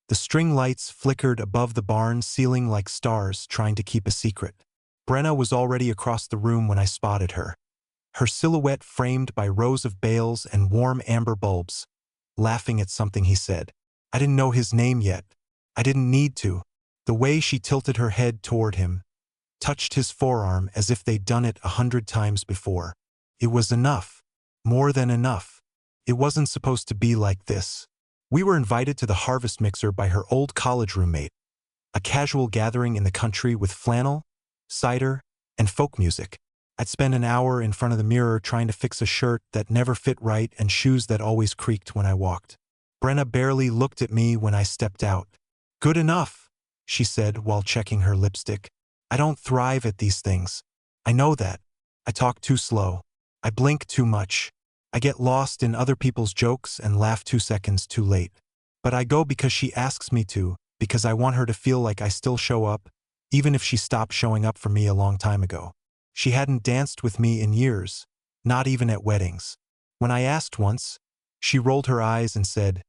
The string lights flickered above the barn ceiling like stars trying to keep a secret. Brenna was already across the room when I spotted her. Her silhouette framed by rows of bales and warm amber bulbs, laughing at something he said. I didn't know his name yet. I didn't need to. The way she tilted her head toward him, touched his forearm as if they'd done it 100 times before. It was enough. More than enough. It wasn't supposed to be like this. We were invited to the harvest mixer by her old college roommate, a casual gathering in the country with flannel, cider, and folk music. I'd spend an hour in front of the mirror trying to fix a shirt that never fit right and shoes that always creaked when I walked. Brenna barely looked at me when I stepped out. "Good enough," she said while checking her lipstick. "I don't thrive at these things. I know that. I talk too slow. I blink too much. I get lost in other people's jokes and laugh 2 seconds too late. But I go because she asks me to, because I want her to feel like I still show up, even if she stopped showing up for me a long time ago." She hadn't danced with me in years, not even at weddings. When I asked once, she rolled her eyes and said,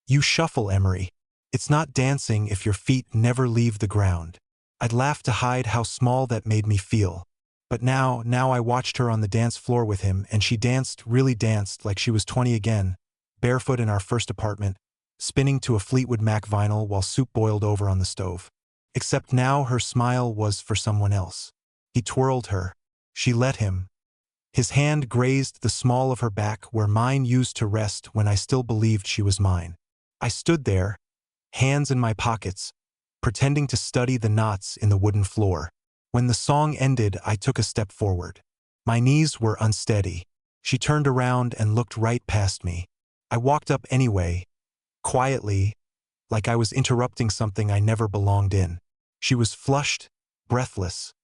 "You shuffle, Emery. It's not dancing if your feet never leave the ground." I'd laughed to hide how small that made me feel. But now I watched her on the dance floor with him, and she danced, really danced, like she was 20 again, barefoot in our first apartment, spinning to a Fleetwood Mac vinyl while soup boiled over on the stove. Except now her smile was for someone else. He twirled her. She let him. His hand grazed the small of her back where mine used to rest when I still believed she was mine. I stood there, hands in my pockets, pretending to study the knots in the wooden floor. When the song ended, I took a step forward. My knees were unsteady. She turned around and looked right past me. I walked up anyway, quietly, like I was interrupting something I never belonged in. She was flushed, breathless,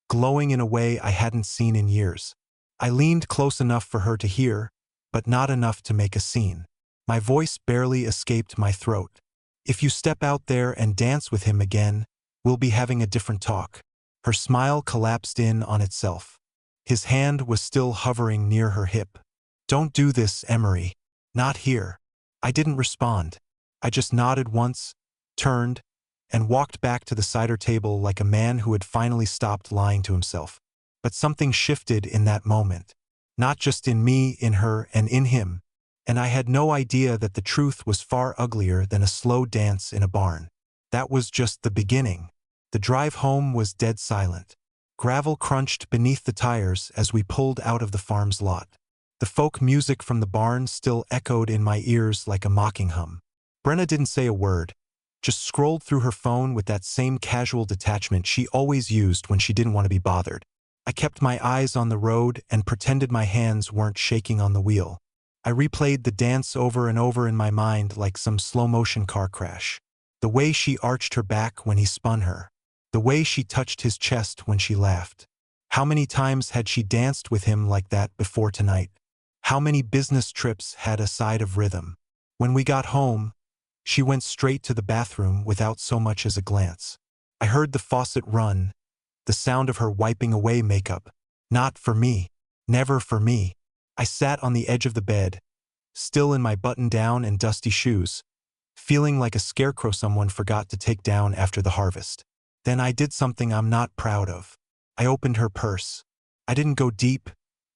glowing in a way I hadn't seen in years. I leaned close enough for her to hear, but not enough to make a scene. My voice barely escaped my throat. "If you step out there and dance with him again, we'll be having a different talk." Her smile collapsed in on itself. His hand was still hovering near her hip. "Don't do this, Emery. Not here." I didn't respond. I just nodded once, turned, and walked back to the cider table like a man who had finally stopped lying to himself. But something shifted in that moment. Not just in me, in her, and in him. And I had no idea that the truth was far uglier than a slow dance in a barn. That was just the beginning. The drive home was dead silent. Gravel crunched beneath the tires as we pulled out of the farm's lot. The folk music from the barn still echoed in my ears like a mocking hum. Brenna didn't say a word, just scrolled through her phone with that same casual detachment she always used when she didn't want to be bothered. I kept my eyes on the road and pretended my hands weren't shaking on the wheel. I replayed the dance over and over in my mind like some slow-motion car crash. The way she arched her back when he spun her. The way she touched his chest when she laughed. How many times had she danced with him like that before tonight? How many business trips had a side of rhythm? When we got home, she went straight to the bathroom without so much as a glance. I heard the faucet run, the sound of her wiping away makeup. Not for me. Never for me. I sat on the edge of the bed, still in my button-down and dusty shoes, feeling like a scarecrow someone forgot to take down after the harvest. Then I did something I'm not proud of. I opened her purse. I didn't go deep,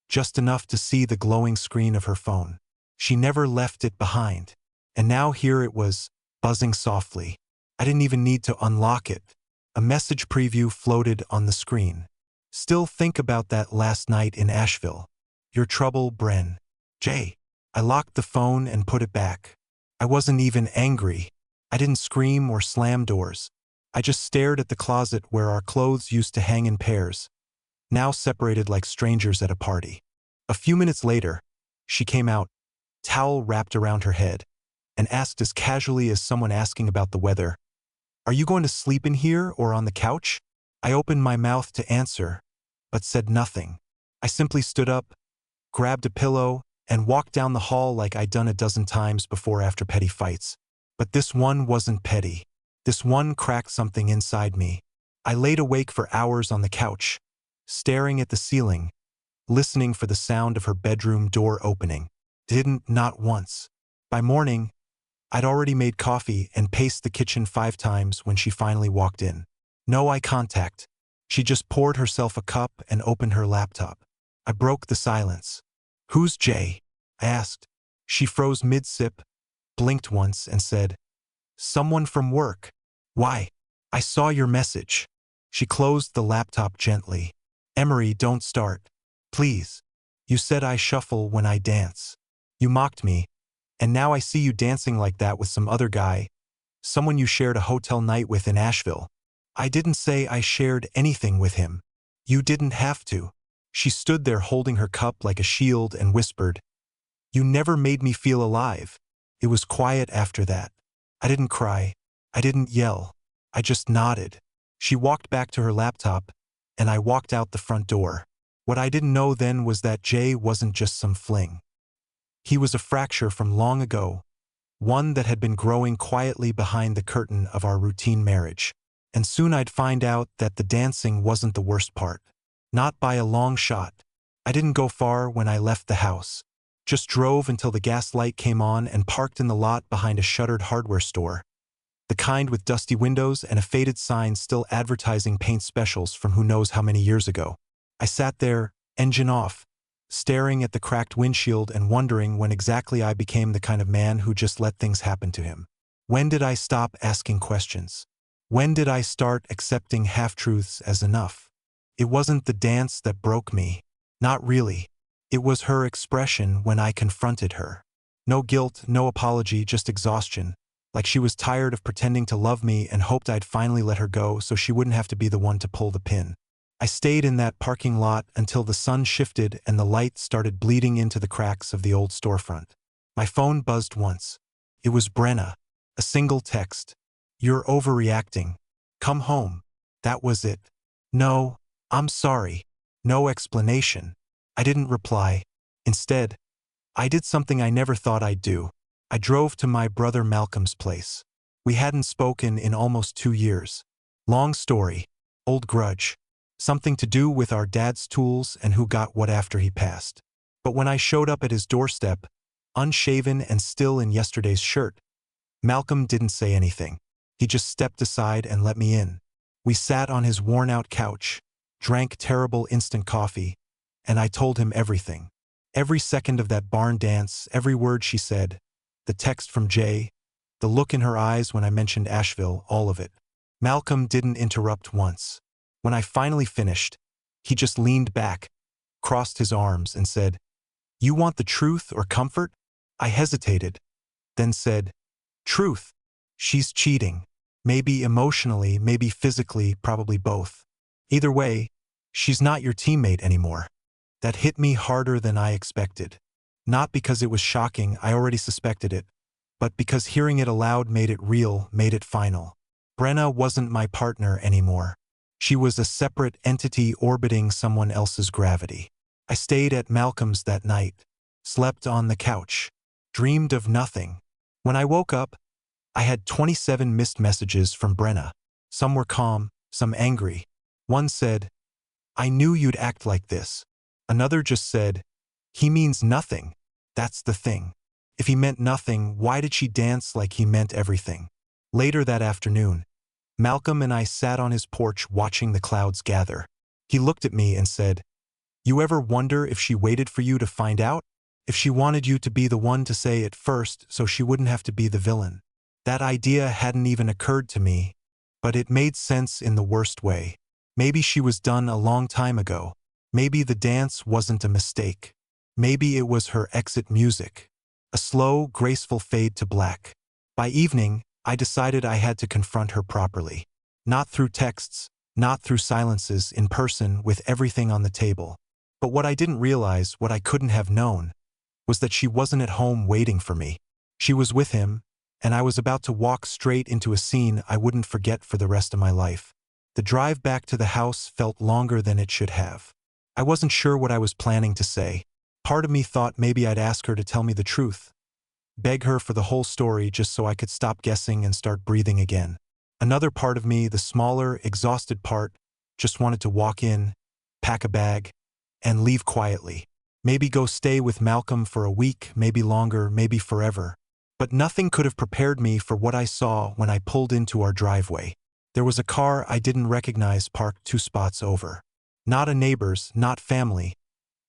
just enough to see the glowing screen of her phone. She never left it behind. And now here it was, buzzing softly. I didn't even need to unlock it. A message preview floated on the screen. "Still think about that last night in Asheville. Your trouble, Bren. J." I locked the phone and put it back. I wasn't even angry. I didn't scream or slam doors. I just stared at the closet where our clothes used to hang in pairs, now separated like strangers at a party. A few minutes later, she came out, towel wrapped around her head, and asked as casually as someone asking about the weather, "Are you going to sleep in here or on the couch?" I opened my mouth to answer, but said nothing. I simply stood up, grabbed a pillow, and walked down the hall like I'd done a dozen times before after petty fights. But this one wasn't petty. This one cracked something inside me. I laid awake for hours on the couch, staring at the ceiling, listening for the sound of her bedroom door opening. Not once. By morning, I'd already made coffee and paced the kitchen 5 times when she finally walked in. No eye contact. She just poured herself a cup and opened her laptop. I broke the silence. "Who's Jay?" I asked. She froze mid-sip, blinked once, and said, "Someone from work." "Why?" "I saw your message." She closed the laptop gently. "Emery, don't start. Please. You said I shuffle when I dance. You mocked me, and now I see you dancing like that with some other guy, someone you shared a hotel night with in Asheville." "I didn't say I shared anything with him. You didn't have to." She stood there holding her cup like a shield and whispered, "You never made me feel alive." It was quiet after that. I didn't cry. I didn't yell. I just nodded. She walked back to her laptop, and I walked out the front door. What I didn't know then was that Jay wasn't just some fling. He was a fracture from long ago, one that had been growing quietly behind the curtain of our routine marriage. And soon I'd find out that the dancing wasn't the worst part. Not by a long shot. I didn't go far when I left the house. Just drove until the gas light came on and parked in the lot behind a shuttered hardware store. The kind with dusty windows and a faded sign still advertising paint specials from who knows how many years ago. I sat there, engine off, staring at the cracked windshield and wondering when exactly I became the kind of man who just let things happen to him. When did I stop asking questions? When did I start accepting half-truths as enough? It wasn't the dance that broke me. Not really. It was her expression when I confronted her. No guilt, no apology, just exhaustion. Like she was tired of pretending to love me and hoped I'd finally let her go so she wouldn't have to be the one to pull the pin. I stayed in that parking lot until the sun shifted and the light started bleeding into the cracks of the old storefront. My phone buzzed once. It was Brenna. A single text. "You're overreacting. Come home." That was it. "No, I'm sorry." No explanation. I didn't reply. Instead, I did something I never thought I'd do. I drove to my brother Malcolm's place. We hadn't spoken in almost 2 years. Long story. Old grudge. Something to do with our dad's tools and who got what after he passed. But when I showed up at his doorstep, unshaven and still in yesterday's shirt, Malcolm didn't say anything. He just stepped aside and let me in. We sat on his worn-out couch, drank terrible instant coffee, and I told him everything. Every second of that barn dance, every word she said, the text from Jay, the look in her eyes when I mentioned Asheville, all of it. Malcolm didn't interrupt once. When I finally finished, he just leaned back, crossed his arms, and said, "You want the truth or comfort?" I hesitated, then said, "Truth. She's cheating. Maybe emotionally, maybe physically, probably both. Either way, she's not your teammate anymore." That hit me harder than I expected. Not because it was shocking, I already suspected it, but because hearing it aloud made it real, made it final. Brenna wasn't my partner anymore. She was a separate entity orbiting someone else's gravity. I stayed at Malcolm's that night, slept on the couch, dreamed of nothing. When I woke up, I had 27 missed messages from Brenna. Some were calm, some angry. One said, "I knew you'd act like this." Another just said, "He means nothing. That's the thing. If he meant nothing, why did she dance like he meant everything?" Later that afternoon, Malcolm and I sat on his porch watching the clouds gather. He looked at me and said, "You ever wonder if she waited for you to find out? If she wanted you to be the one to say it first so she wouldn't have to be the villain?" That idea hadn't even occurred to me, but it made sense in the worst way. Maybe she was done a long time ago. Maybe the dance wasn't a mistake. Maybe it was her exit music. A slow, graceful fade to black. By evening, I decided I had to confront her properly. Not through texts, not through silences, in person with everything on the table. But what I didn't realize, what I couldn't have known, was that she wasn't at home waiting for me. She was with him, and I was about to walk straight into a scene I wouldn't forget for the rest of my life. The drive back to the house felt longer than it should have. I wasn't sure what I was planning to say. Part of me thought maybe I'd ask her to tell me the truth. Beg her for the whole story just so I could stop guessing and start breathing again. Another part of me, the smaller, exhausted part, just wanted to walk in, pack a bag, and leave quietly. Maybe go stay with Malcolm for a week, maybe longer, maybe forever. But nothing could have prepared me for what I saw when I pulled into our driveway. There was a car I didn't recognize parked 2 spots over. Not a neighbor's, not family.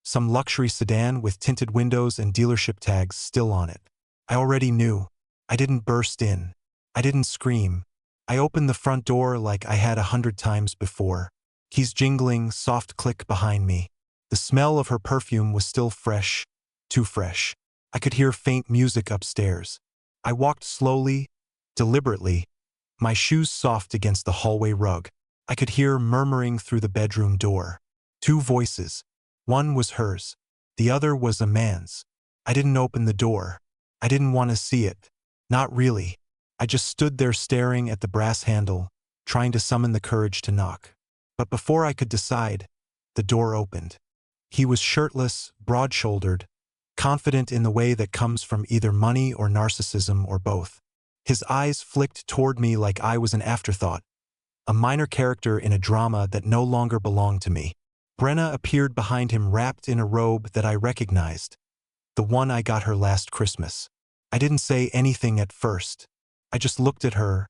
Some luxury sedan with tinted windows and dealership tags still on it. I already knew. I didn't burst in. I didn't scream. I opened the front door like I had 100 times before. Keys jingling, soft click behind me. The smell of her perfume was still fresh, too fresh. I could hear faint music upstairs. I walked slowly, deliberately, my shoes soft against the hallway rug. I could hear murmuring through the bedroom door. 2 voices. One was hers. The other was a man's. I didn't open the door. I didn't want to see it. Not really. I just stood there staring at the brass handle, trying to summon the courage to knock. But before I could decide, the door opened. He was shirtless, broad-shouldered, confident in the way that comes from either money or narcissism or both. His eyes flicked toward me like I was an afterthought, a minor character in a drama that no longer belonged to me. Brenna appeared behind him wrapped in a robe that I recognized, the one I got her last Christmas. I didn't say anything at first. I just looked at her,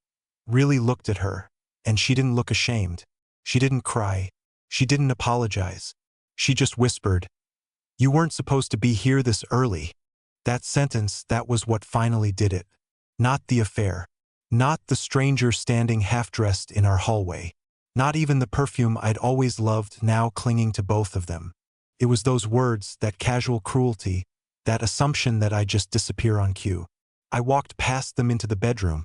really looked at her, and she didn't look ashamed. She didn't cry. She didn't apologize. She just whispered, "You weren't supposed to be here this early." That sentence, that was what finally did it. Not the affair. Not the stranger standing half-dressed in our hallway. Not even the perfume I'd always loved now clinging to both of them. It was those words, that casual cruelty, that assumption that I'd just disappear on cue. I walked past them into the bedroom,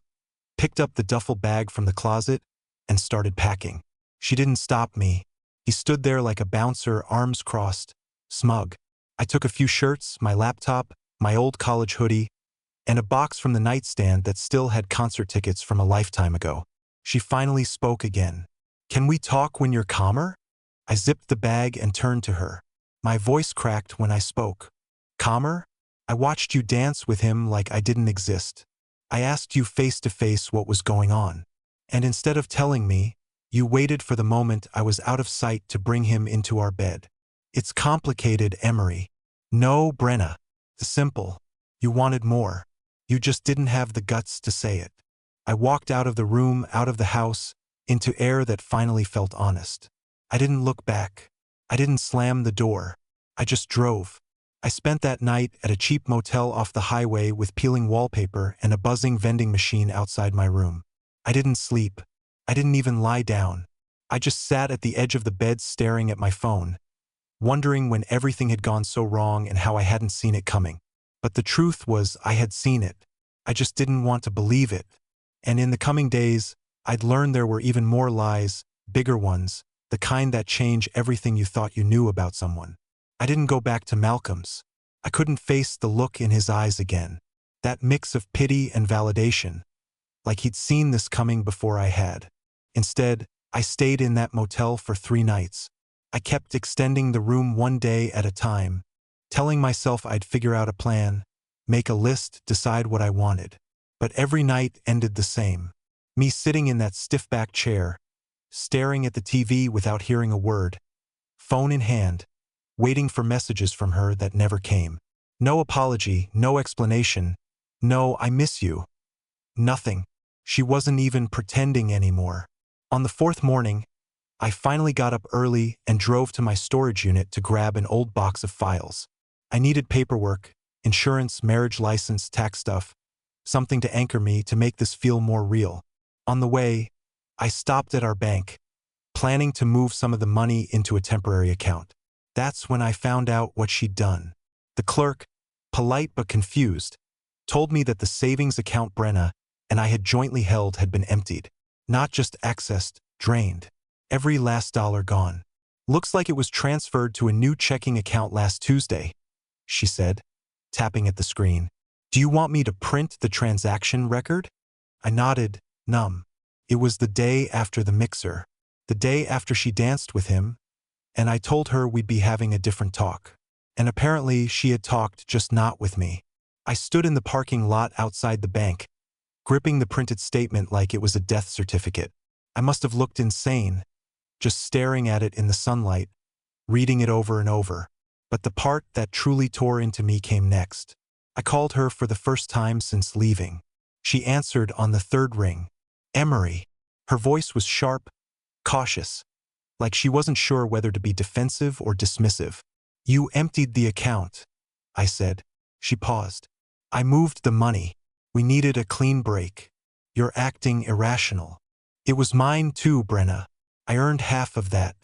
picked up the duffel bag from the closet, and started packing. She didn't stop me. He stood there like a bouncer, arms crossed, smug. I took a few shirts, my laptop, my old college hoodie, and a box from the nightstand that still had concert tickets from a lifetime ago. She finally spoke again. "Can we talk when you're calmer?" I zipped the bag and turned to her. My voice cracked when I spoke. "Calmer? I watched you dance with him like I didn't exist. I asked you face to face what was going on. And instead of telling me, you waited for the moment I was out of sight to bring him into our bed. It's complicated, Emery." "No, Brenna. Simple. You wanted more. You just didn't have the guts to say it." I walked out of the room, out of the house, into air that finally felt honest. I didn't look back. I didn't slam the door. I just drove. I spent that night at a cheap motel off the highway with peeling wallpaper and a buzzing vending machine outside my room. I didn't sleep. I didn't even lie down. I just sat at the edge of the bed staring at my phone, wondering when everything had gone so wrong and how I hadn't seen it coming. But the truth was I had seen it. I just didn't want to believe it. And in the coming days, I'd learned there were even more lies, bigger ones, the kind that change everything you thought you knew about someone. I didn't go back to Malcolm's. I couldn't face the look in his eyes again. That mix of pity and validation, like he'd seen this coming before I had. Instead, I stayed in that motel for 3 nights. I kept extending the room 1 day at a time, telling myself I'd figure out a plan, make a list, decide what I wanted. But every night ended the same. Me sitting in that stiff-backed chair, staring at the TV without hearing a word, phone in hand, waiting for messages from her that never came. No apology, no explanation, no "I miss you." Nothing. She wasn't even pretending anymore. On the 4th morning, I finally got up early and drove to my storage unit to grab an old box of files. I needed paperwork, insurance, marriage license, tax stuff, something to anchor me to make this feel more real. On the way, I stopped at our bank, planning to move some of the money into a temporary account. That's when I found out what she'd done. The clerk, polite but confused, told me that the savings account Brenna and I had jointly held had been emptied. Not just accessed, drained. Every last dollar gone. "Looks like it was transferred to a new checking account last Tuesday," she said, tapping at the screen. "Do you want me to print the transaction record?" I nodded, numb. It was the day after the mixer, the day after she danced with him, and I told her we'd be having a different talk. And apparently she had talked, just not with me. I stood in the parking lot outside the bank, gripping the printed statement like it was a death certificate. I must have looked insane, just staring at it in the sunlight, reading it over and over. But the part that truly tore into me came next. I called her for the first time since leaving. She answered on the third ring. Emery. Her voice was sharp, cautious, like she wasn't sure whether to be defensive or dismissive. You emptied the account, I said. She paused. I moved the money. We needed a clean break. You're acting irrational. It was mine too, Brenna. I earned half of that.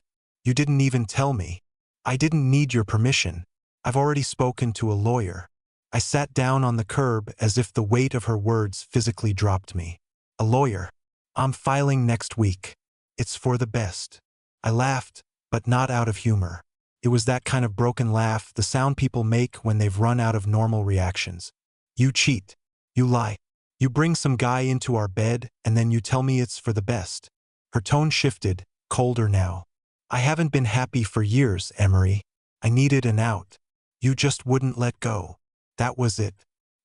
You didn't even tell me. I didn't need your permission. I've already spoken to a lawyer. I sat down on the curb as if the weight of her words physically dropped me. A lawyer. I'm filing next week. It's for the best. I laughed, but not out of humor. It was that kind of broken laugh, the sound people make when they've run out of normal reactions. You cheat. You lie. You bring some guy into our bed, and then you tell me it's for the best. Her tone shifted, colder now. I haven't been happy for years, Emery. I needed an out. You just wouldn't let go. That was it.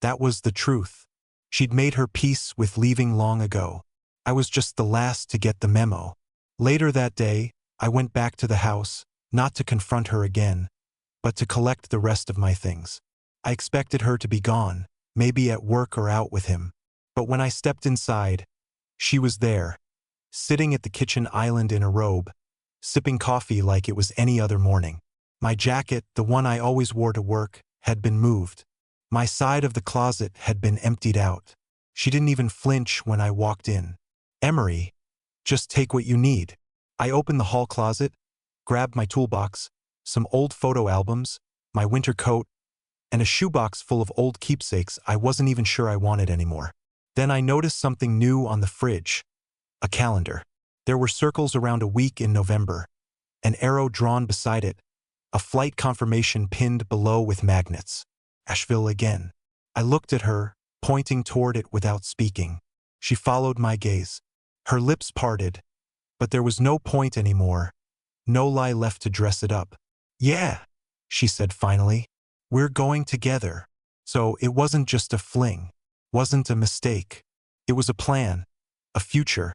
That was the truth. She'd made her peace with leaving long ago. I was just the last to get the memo. Later that day, I went back to the house, not to confront her again, but to collect the rest of my things. I expected her to be gone, maybe at work or out with him. But when I stepped inside, she was there, sitting at the kitchen island in a robe, sipping coffee like it was any other morning. My jacket, the one I always wore to work, had been moved. My side of the closet had been emptied out. She didn't even flinch when I walked in. Emery, just take what you need. I opened the hall closet, grabbed my toolbox, some old photo albums, my winter coat, and a shoebox full of old keepsakes I wasn't even sure I wanted anymore. Then I noticed something new on the fridge. A calendar. There were circles around a week in November, an arrow drawn beside it, a flight confirmation pinned below with magnets. Asheville again. I looked at her, pointing toward it without speaking. She followed my gaze. Her lips parted, but there was no point anymore, no lie left to dress it up. Yeah, she said finally. We're going together. So it wasn't just a fling, wasn't a mistake. It was a plan, a future,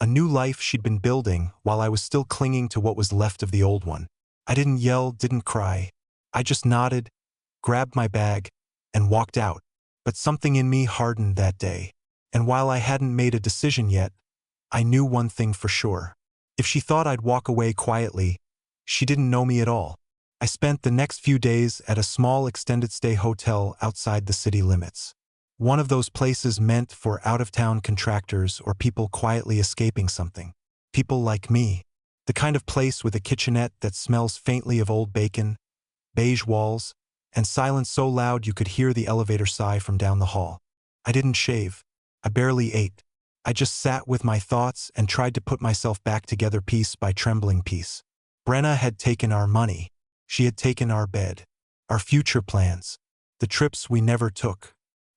a new life she'd been building while I was still clinging to what was left of the old one. I didn't yell, didn't cry. I just nodded, grabbed my bag, and walked out. But something in me hardened that day. And while I hadn't made a decision yet, I knew one thing for sure. If she thought I'd walk away quietly, she didn't know me at all. I spent the next few days at a small extended-stay hotel outside the city limits. One of those places meant for out-of-town contractors or people quietly escaping something. People like me. The kind of place with a kitchenette that smells faintly of old bacon, beige walls, and silence so loud you could hear the elevator sigh from down the hall. I didn't shave. I barely ate. I just sat with my thoughts and tried to put myself back together piece by trembling piece. Brenna had taken our money. She had taken our bed, our future plans, the trips we never took,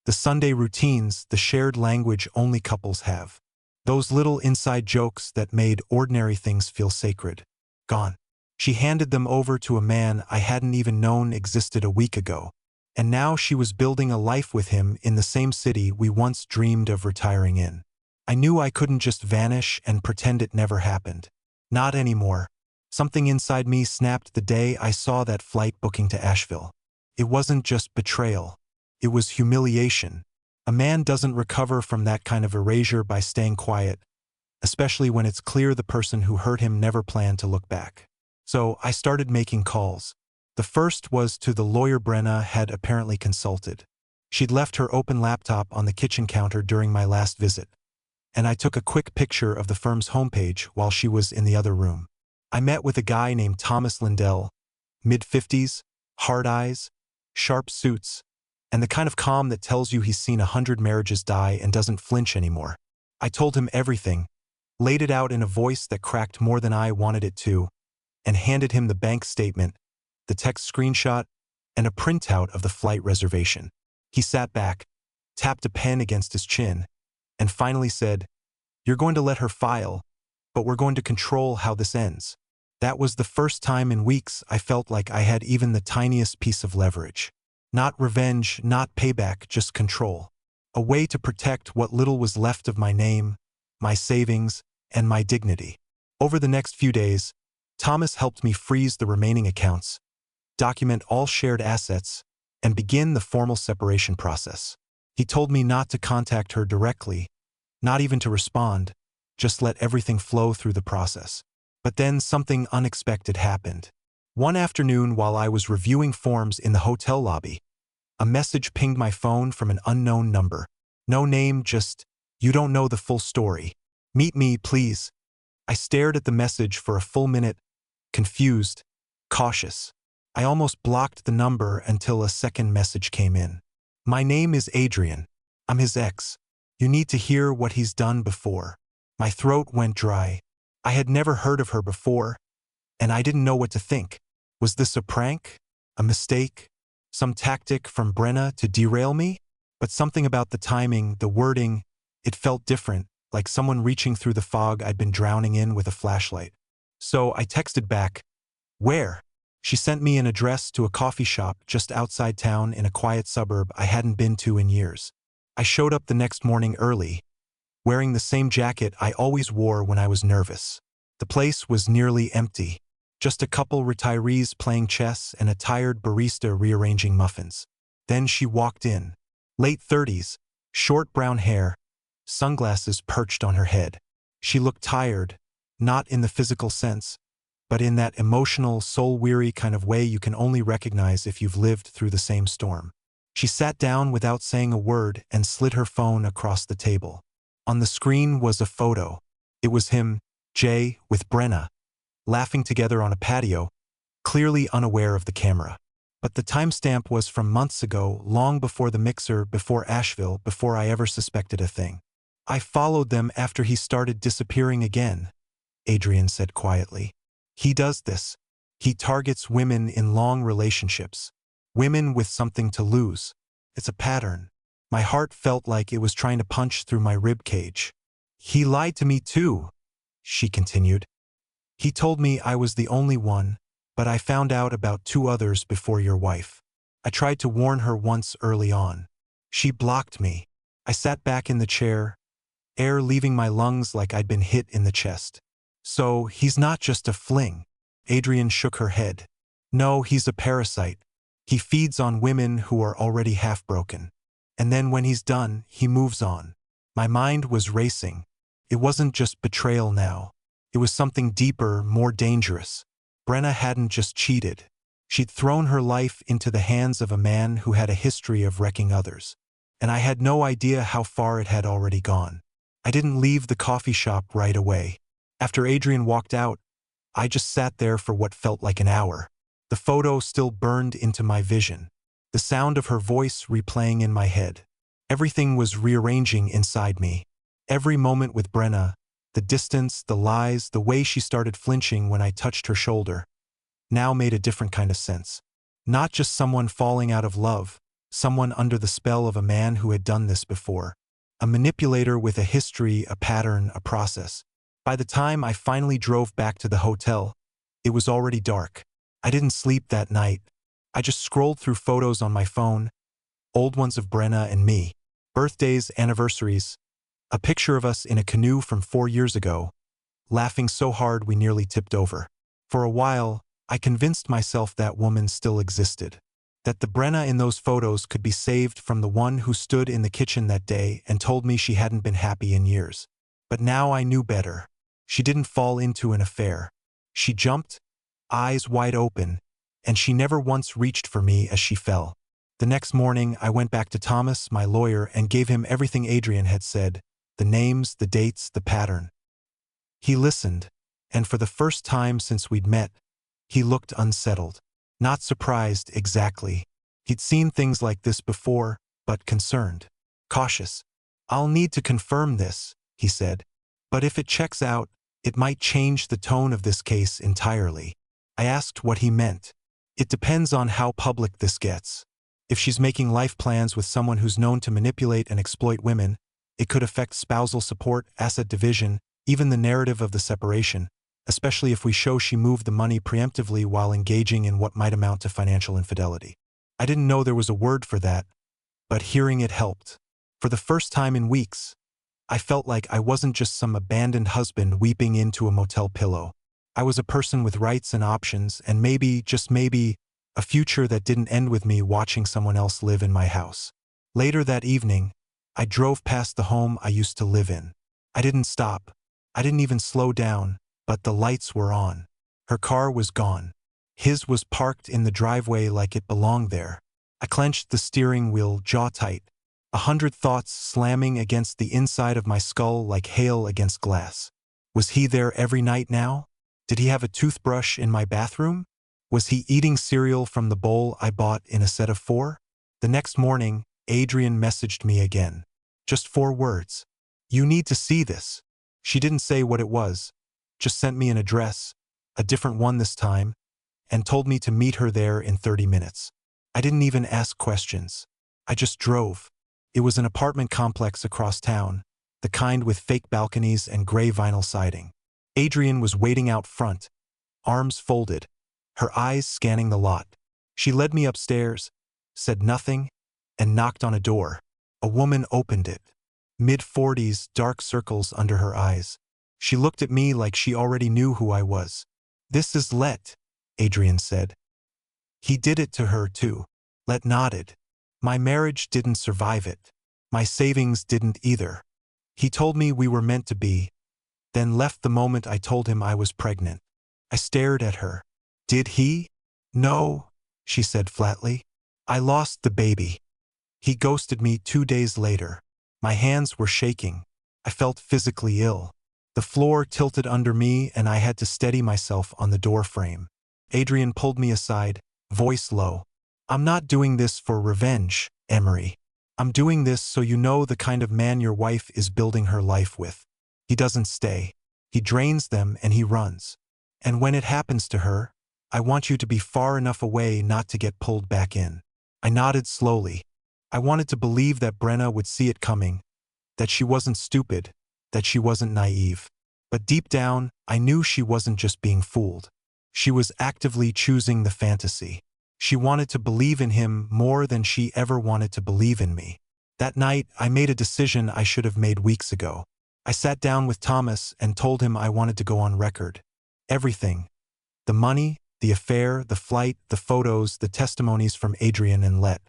the Sunday routines, the shared language only couples have. Those little inside jokes that made ordinary things feel sacred. Gone. She handed them over to a man I hadn't even known existed a week ago. And now she was building a life with him in the same city we once dreamed of retiring in. I knew I couldn't just vanish and pretend it never happened. Not anymore. Something inside me snapped the day I saw that flight booking to Asheville. It wasn't just betrayal. It was humiliation. A man doesn't recover from that kind of erasure by staying quiet, especially when it's clear the person who hurt him never planned to look back. So I started making calls. The first was to the lawyer Brenna had apparently consulted. She'd left her open laptop on the kitchen counter during my last visit, and I took a quick picture of the firm's homepage while she was in the other room. I met with a guy named Thomas Lindell, mid-50s, hard eyes, sharp suits, and the kind of calm that tells you he's seen 100 marriages die and doesn't flinch anymore. I told him everything, laid it out in a voice that cracked more than I wanted it to, and handed him the bank statement, the text screenshot, and a printout of the flight reservation. He sat back, tapped a pen against his chin, and finally said, "You're going to let her file, but we're going to control how this ends." That was the first time in weeks I felt like I had even the tiniest piece of leverage. Not revenge, not payback, just control. A way to protect what little was left of my name, my savings, and my dignity. Over the next few days, Thomas helped me freeze the remaining accounts, document all shared assets, and begin the formal separation process. He told me not to contact her directly, not even to respond, just let everything flow through the process. But then something unexpected happened. One afternoon while I was reviewing forms in the hotel lobby, a message pinged my phone from an unknown number. No name, just, "You don't know the full story. Meet me, please." I stared at the message for a full minute, confused, cautious. I almost blocked the number until a second message came in. "My name is Adrian. I'm his ex. You need to hear what he's done before." My throat went dry. I had never heard of her before, and I didn't know what to think. Was this a prank? A mistake? Some tactic from Brenna to derail me? But something about the timing, the wording, it felt different, like someone reaching through the fog I'd been drowning in with a flashlight. So I texted back, "Where?" She sent me an address to a coffee shop just outside town in a quiet suburb I hadn't been to in years. I showed up the next morning early, wearing the same jacket I always wore when I was nervous. The place was nearly empty. Just a couple retirees playing chess and a tired barista rearranging muffins. Then she walked in. Late 30s, short brown hair, sunglasses perched on her head. She looked tired, not in the physical sense, but in that emotional, soul-weary kind of way you can only recognize if you've lived through the same storm. She sat down without saying a word and slid her phone across the table. On the screen was a photo. It was him, Jay, with Brenna, laughing together on a patio, clearly unaware of the camera. But the timestamp was from months ago, long before the mixer, before Asheville, before I ever suspected a thing. "I followed them after he started disappearing again," Adrian said quietly. "He does this. He targets women in long relationships. Women with something to lose. It's a pattern." My heart felt like it was trying to punch through my rib cage. "He lied to me too," she continued. "He told me I was the only one, but I found out about 2 others before your wife. I tried to warn her once early on. She blocked me." I sat back in the chair, air leaving my lungs like I'd been hit in the chest. "So he's not just a fling?" Adrian shook her head. "No, he's a parasite. He feeds on women who are already half broken. And then when he's done, he moves on." My mind was racing. It wasn't just betrayal now. It was something deeper, more dangerous. Brenna hadn't just cheated. She'd thrown her life into the hands of a man who had a history of wrecking others. And I had no idea how far it had already gone. I didn't leave the coffee shop right away. After Adrian walked out, I just sat there for what felt like an hour. The photo still burned into my vision. The sound of her voice replaying in my head. Everything was rearranging inside me. Every moment with Brenna, the distance, the lies, the way she started flinching when I touched her shoulder, now made a different kind of sense. Not just someone falling out of love, someone under the spell of a man who had done this before. A manipulator with a history, a pattern, a process. By the time I finally drove back to the hotel, it was already dark. I didn't sleep that night. I just scrolled through photos on my phone, old ones of Brenna and me, birthdays, anniversaries, a picture of us in a canoe from 4 years ago, laughing so hard we nearly tipped over. For a while, I convinced myself that woman still existed. That the Brenna in those photos could be saved from the one who stood in the kitchen that day and told me she hadn't been happy in years. But now I knew better. She didn't fall into an affair. She jumped, eyes wide open, and she never once reached for me as she fell. The next morning, I went back to Thomas, my lawyer, and gave him everything Adrian had said. The names, the dates, the pattern. He listened, and for the first time since we'd met, he looked unsettled. Not surprised exactly. He'd seen things like this before, but concerned. Cautious. "I'll need to confirm this," he said. "But if it checks out, it might change the tone of this case entirely." I asked what he meant. "It depends on how public this gets. If she's making life plans with someone who's known to manipulate and exploit women, it could affect spousal support, asset division, even the narrative of the separation, especially if we show she moved the money preemptively while engaging in what might amount to financial infidelity." I didn't know there was a word for that, but hearing it helped. For the first time in weeks, I felt like I wasn't just some abandoned husband weeping into a motel pillow. I was a person with rights and options, and maybe, just maybe, A future that didn't end with me watching someone else live in my house. Later that evening, I drove past the home I used to live in. I didn't stop. I didn't even slow down, but the lights were on. Her car was gone. His was parked in the driveway like it belonged there. I clenched the steering wheel, jaw tight. 100 thoughts slamming against the inside of my skull like hail against glass. Was he there every night now? Did he have a toothbrush in my bathroom? Was he eating cereal from the bowl I bought in a set of 4? The next morning, Adrian messaged me again. Just 4 words. "You need to see this." She didn't say what it was, just sent me an address, a different one this time, and told me to meet her there in 30 minutes. I didn't even ask questions. I just drove. It was an apartment complex across town, the kind with fake balconies and gray vinyl siding. Adrian was waiting out front, arms folded, her eyes scanning the lot. She led me upstairs, said nothing, and knocked on a door. A woman opened it. Mid-40s, dark circles under her eyes. She looked at me like she already knew who I was. "This is Let," Adrian said. He did it to her too. Let nodded. "My marriage didn't survive it. My savings didn't either. He told me we were meant to be, then left the moment I told him I was pregnant." I stared at her. "Did he?" "No," she said flatly. "I lost the baby. He ghosted me 2 days later." My hands were shaking. I felt physically ill. The floor tilted under me and I had to steady myself on the door frame. Adrian pulled me aside, voice low. "I'm not doing this for revenge, Emery. I'm doing this so you know the kind of man your wife is building her life with. He doesn't stay. He drains them and he runs. And when it happens to her, I want you to be far enough away not to get pulled back in." I nodded slowly. I wanted to believe that Brenna would see it coming, that she wasn't stupid, that she wasn't naive. But deep down, I knew she wasn't just being fooled. She was actively choosing the fantasy. She wanted to believe in him more than she ever wanted to believe in me. That night, I made a decision I should have made weeks ago. I sat down with Thomas and told him I wanted to go on record. Everything. The money, the affair, the flight, the photos, the testimonies from Adrian and Let.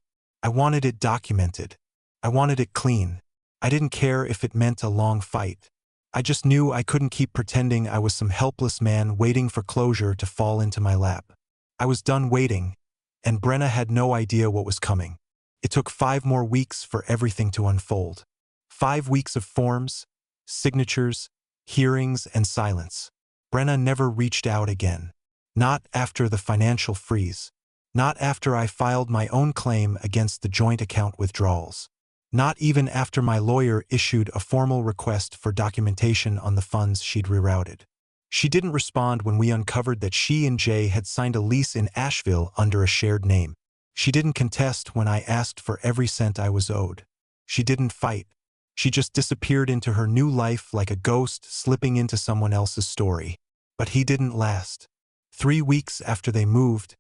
I wanted it documented. I wanted it clean. I didn't care if it meant a long fight. I just knew I couldn't keep pretending I was some helpless man waiting for closure to fall into my lap. I was done waiting, and Brenna had no idea what was coming. It took 5 more weeks for everything to unfold. 5 weeks of forms, signatures, hearings, and silence. Brenna never reached out again. Not after the financial freeze. Not after I filed my own claim against the joint account withdrawals. Not even after my lawyer issued a formal request for documentation on the funds she'd rerouted. She didn't respond when we uncovered that she and Jay had signed a lease in Asheville under a shared name. She didn't contest when I asked for every cent I was owed. She didn't fight. She just disappeared into her new life like a ghost slipping into someone else's story. But he didn't last. 3 weeks after they moved,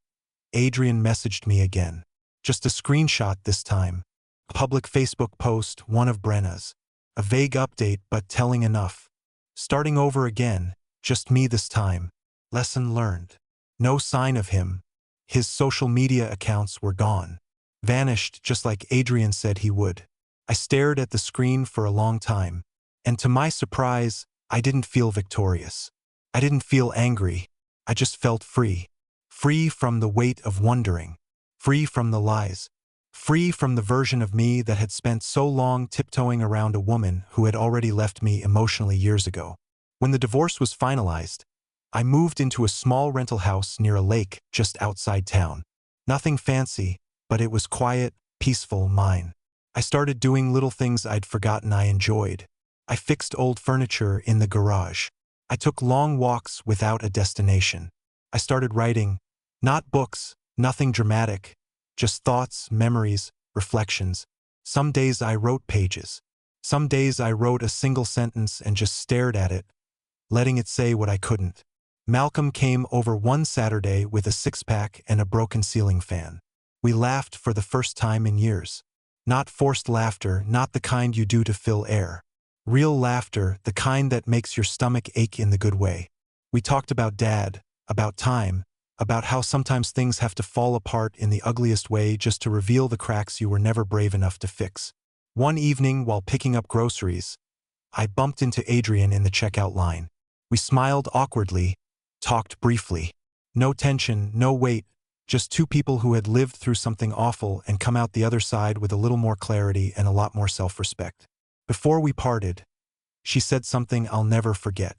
Adrian messaged me again. Just a screenshot this time. A public Facebook post, one of Brenna's. A vague update, but telling enough. Starting over again, just me this time. Lesson learned. No sign of him. His social media accounts were gone. Vanished just like Adrian said he would. I stared at the screen for a long time. And to my surprise, I didn't feel victorious. I didn't feel angry. I just felt free. Free from the weight of wondering. Free from the lies. Free from the version of me that had spent so long tiptoeing around a woman who had already left me emotionally years ago. When the divorce was finalized, I moved into a small rental house near a lake just outside town. Nothing fancy, but it was quiet, peaceful, mine. I started doing little things I'd forgotten I enjoyed. I fixed old furniture in the garage. I took long walks without a destination. I started writing. Not books, nothing dramatic, just thoughts, memories, reflections. Some days I wrote pages. Some days I wrote a single sentence and just stared at it, letting it say what I couldn't. Malcolm came over one Saturday with a 6-pack and a broken ceiling fan. We laughed for the first time in years. Not forced laughter, not the kind you do to fill air. Real laughter, the kind that makes your stomach ache in the good way. We talked about Dad, about time, about how sometimes things have to fall apart in the ugliest way just to reveal the cracks you were never brave enough to fix. One evening, while picking up groceries, I bumped into Adrian in the checkout line. We smiled awkwardly, talked briefly. No tension, no weight, just two people who had lived through something awful and come out the other side with a little more clarity and a lot more self-respect. Before we parted, she said something I'll never forget.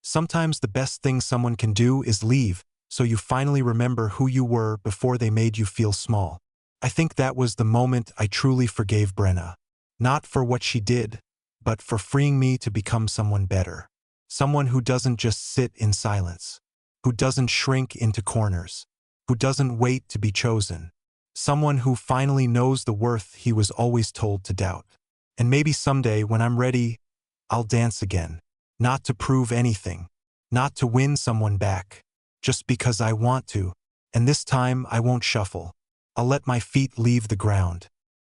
Sometimes the best thing someone can do is leave, so you finally remember who you were before they made you feel small. I think that was the moment I truly forgave Brenna. Not for what she did, but for freeing me to become someone better. Someone who doesn't just sit in silence, who doesn't shrink into corners, who doesn't wait to be chosen. Someone who finally knows the worth he was always told to doubt. And maybe someday, when I'm ready, I'll dance again. Not to prove anything, not to win someone back, just because I want to. And this time I won't shuffle. I'll let my feet leave the ground.